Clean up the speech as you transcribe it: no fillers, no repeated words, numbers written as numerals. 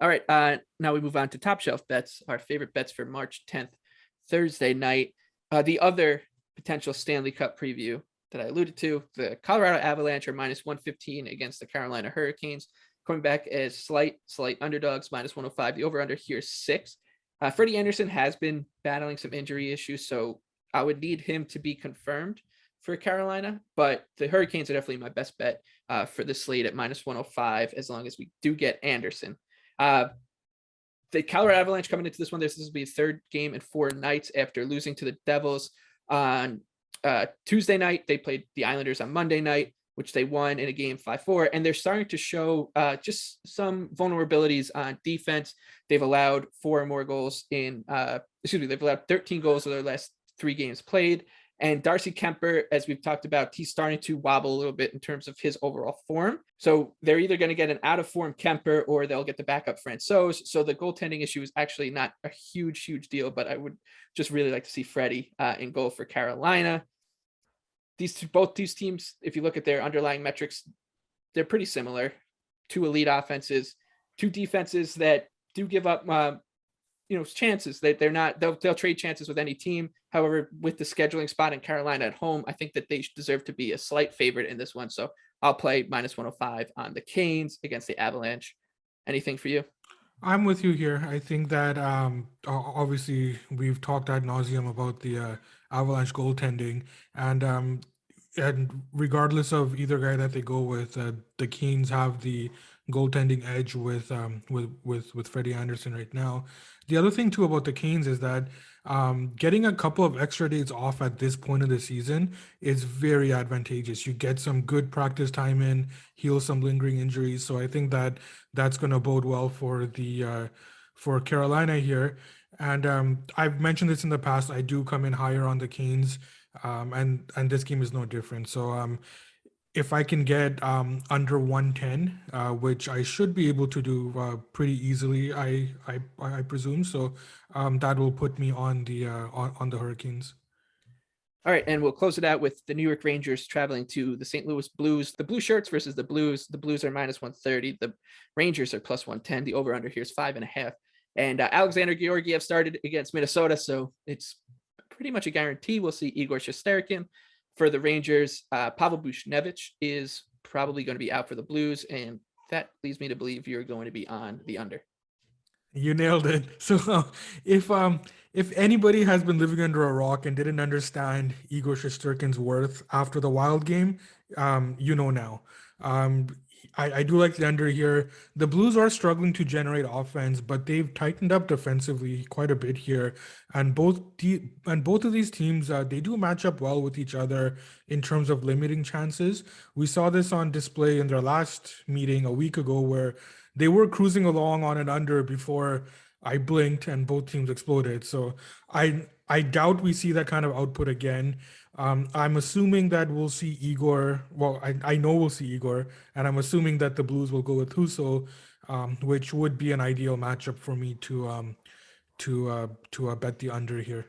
All right. Now we move on to top shelf bets, our favorite bets for March 10th, Thursday night. The other potential Stanley Cup preview that I alluded to, the Colorado Avalanche are minus 115 against the Carolina Hurricanes, coming back as slight underdogs, minus 105. The over-under here is 6. Freddie Anderson has been battling some injury issues, so I would need him to be confirmed for Carolina, but the Hurricanes are definitely my best bet for the slate at minus 105, as long as we do get Anderson. The Colorado Avalanche coming into this one, this will be a third game in 4 nights after losing to the Devils on Tuesday night. They played the Islanders on Monday night, which they won in a game 5-4, and they're starting to show just some vulnerabilities on defense. They've allowed 4 or more goals they've allowed 13 goals in their last 3 games played. And Darcy Kemper, as we've talked about, he's starting to wobble a little bit in terms of his overall form. So they're either going to get an out-of-form Kemper or they'll get the backup Francouz. So the goaltending issue is actually not a huge deal, but I would just really like to see Freddie in goal for Carolina. Both these teams, if you look at their underlying metrics, they're pretty similar. 2 elite offenses, 2 defenses that do give up chances. They'll trade chances with any team. However, with the scheduling spot in Carolina at home, I think that they deserve to be a slight favorite in this one. So I'll play minus 105 on the Canes against the Avalanche. Anything for you? I'm with you here. I think that obviously we've talked ad nauseum about the Avalanche goaltending, and regardless of either guy that they go with, the Canes have the goaltending edge with Freddie Anderson right now. The other thing too about the Canes is that getting a couple of extra days off at this point of the season is very advantageous. You get some good practice time in, heal some lingering injuries. So I think that that's going to bode well for the for Carolina here. And I've mentioned this in the past. I do come in higher on the Canes, and this game is no different. So if I can get under 110, which I should be able to do pretty easily, I presume. So that will put me on the Hurricanes. All right, and we'll close it out with the New York Rangers traveling to the St. Louis Blues. The Blue Shirts versus the Blues. The Blues are minus 130. The Rangers are plus 110. The over-under here is 5.5. And Alexander Georgiev started against Minnesota, so it's pretty much a guarantee we'll see Igor Shesterkin. For the Rangers, Pavel Buchnevich is probably going to be out for the Blues, and that leads me to believe you're going to be on the under. You nailed it. So if anybody has been living under a rock and didn't understand Igor Shesterkin's worth after the Wild game, you know now. Um, I do like the under here. The Blues are struggling to generate offense, but they've tightened up defensively quite a bit here. And both of these teams, they do match up well with each other in terms of limiting chances. We saw this on display in their last meeting a week ago, where they were cruising along on an under before I blinked and both teams exploded. So I doubt we see that kind of output again. I'm assuming that we'll see Igor. Well, I know we'll see Igor, and I'm assuming that the Blues will go with Husso, which would be an ideal matchup for me to bet the under here.